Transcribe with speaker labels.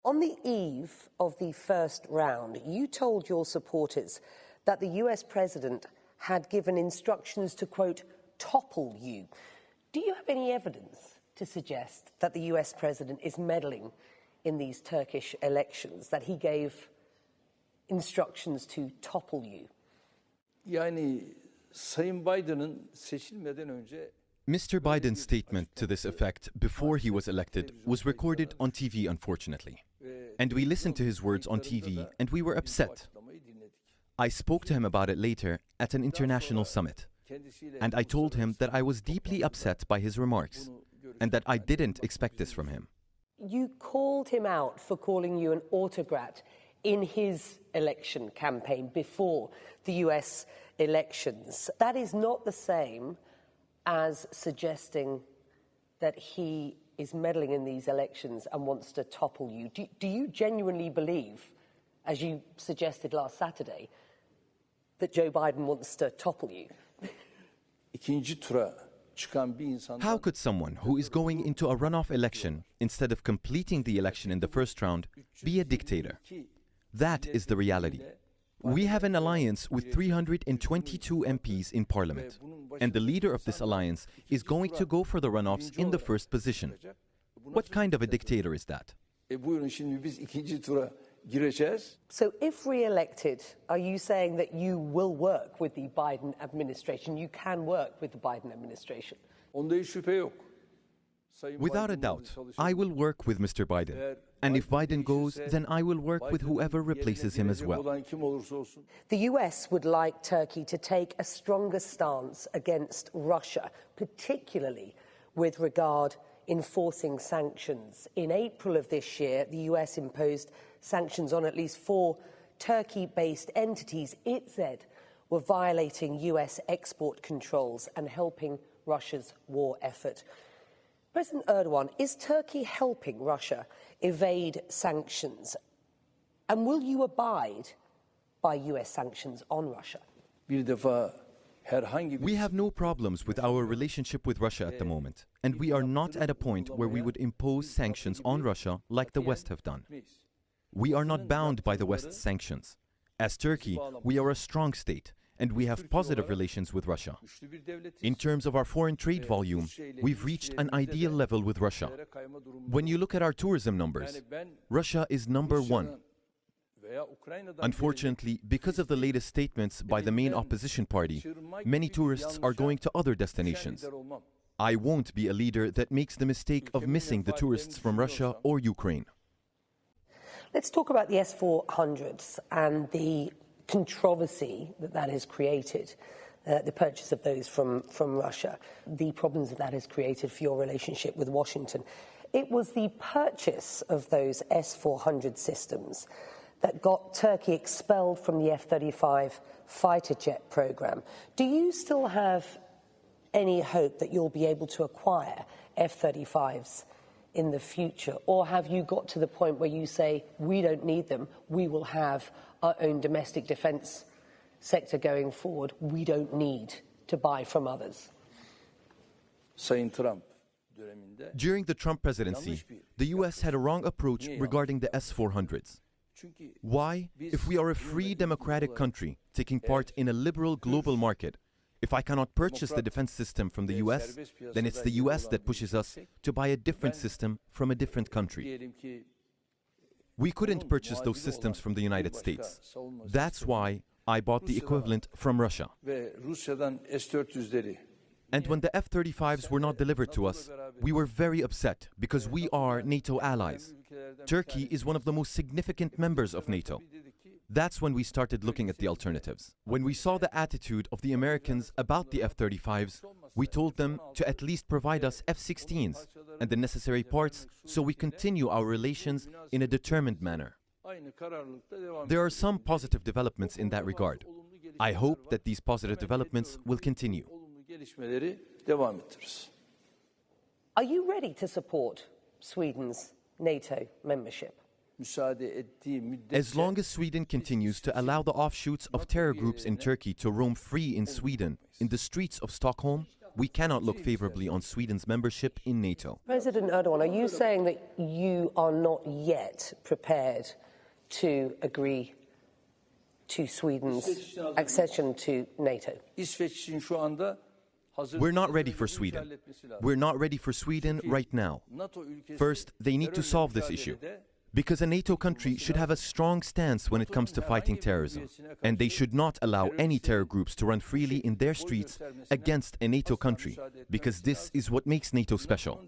Speaker 1: On the eve of the first round, you told your supporters that the US president had given instructions to, quote, topple you. Do you have any evidence to suggest that the US president is meddling in these Turkish elections, that he gave instructions to topple you?
Speaker 2: Yani Sayın Biden'ın seçilmeden önce
Speaker 3: Mr. Biden's statement to this effect before he was elected was recorded on TV, unfortunately. And we listened to his words on TV and we were upset. I spoke to him about it later at an international summit. And I told him that I was deeply upset by his remarks and that I didn't expect this from him.
Speaker 1: You called him out for calling you an autocrat in his election campaign before the US elections. That is not the same as suggesting that he is meddling in these elections and wants to topple you. Do you genuinely believe, as you suggested last Saturday, that Joe Biden wants to topple you?
Speaker 2: ikinci tura çıkan bir insandan
Speaker 3: How could someone who is going into a runoff election instead of completing the election in the first round be a dictator? That is the reality. We have an alliance with 322 MPs in parliament, and the leader of this alliance is going to go for the runoffs in the first position. What kind of a dictator is that?
Speaker 2: Buyurun şimdi biz ikinci tura gireceğiz.
Speaker 1: So if re-elected, are you saying that you will work with the Biden administration? You can work with the Biden administration?
Speaker 2: Onda hiç şüphe yok. Sayın
Speaker 3: Without a
Speaker 2: Biden'ın
Speaker 3: doubt,
Speaker 2: çalışması-
Speaker 3: I will work with Mr. Biden. And if Biden goes, then I will work with whoever replaces him as well.
Speaker 2: Olan kim olursa olsun.
Speaker 1: The US would like Turkey to take a stronger stance against Russia, particularly with regard enforcing sanctions. In April of this year, the US imposed sanctions on at least 4 Turkey-based entities it said were violating US export controls and helping Russia's war effort. President Erdogan, is Turkey helping Russia evade sanctions? And will you abide by US sanctions on Russia?
Speaker 2: Bir defa herhangi bir
Speaker 3: We have no problems with our relationship with Russia at the moment, and we are not at a point where we would impose sanctions on Russia like the West have done. We are not bound by the West's sanctions. As Turkey, we are a strong state, and we have positive relations with Russia. In terms of our foreign trade volume, we've reached an ideal level with Russia. When you look at our tourism numbers, Russia is number 1. Unfortunately, because of the latest statements by the main opposition party, many tourists are going to other destinations. I won't be a leader that makes the mistake of missing the tourists from Russia or Ukraine.
Speaker 1: Let's talk about the S-400s and the controversy that has created, the purchase of those from Russia, the problems that has created for your relationship with Washington. It was the purchase of those S-400 systems that got Turkey expelled from the F-35 fighter jet program. Do you still have any hope that you'll be able to acquire F-35s in the future? Or have you got to the point where you say, we don't need them, we will have our own domestic defense sector going forward, we don't need to buy from others?
Speaker 2: Sayın Trump döneminde
Speaker 3: During the Trump presidency, the US had a wrong approach regarding the S-400s. Why? If we are a free democratic country taking part in a liberal global market, if I cannot purchase the defense system from the US, then it's the US that pushes us to buy a different system from a different country.
Speaker 2: diyelim ki
Speaker 3: We couldn't purchase those systems from the United States. That's why I bought the equivalent from Russia.
Speaker 2: ve Rusya'dan S-400'leri
Speaker 3: And when the F-35s were not delivered to us, we were very upset because we are NATO allies. Turkey is one of the most significant members of NATO. That's when we started looking at the alternatives. When we saw the attitude of the Americans about the F-35s, we told them to at least provide us F-16s and the necessary parts so we continue our relations in a determined manner.
Speaker 2: aynı kararlılıkta devam
Speaker 3: There are some positive developments in that regard. I hope that these positive developments will continue.
Speaker 2: olumlu gelişmeleri devam ettiririz.
Speaker 1: Are you ready to support Sweden's NATO membership?
Speaker 2: Müsaade ettiği müddetçe
Speaker 3: As long as Sweden continues to allow the offshoots of terror groups in Turkey to roam free in Sweden, in the streets of Stockholm, we cannot look favorably on Sweden's membership in NATO.
Speaker 1: President Erdogan, are you saying that you are not yet prepared to agree to Sweden's accession to NATO?
Speaker 2: İsveç için şu anda hazır.
Speaker 3: We're not ready for Sweden. We're not ready for Sweden right now. First, they need to solve this issue. Because a NATO country should have a strong stance when it comes to fighting terrorism. And they should not allow any terror groups to run freely in their streets against a NATO country. Because this is what makes NATO special.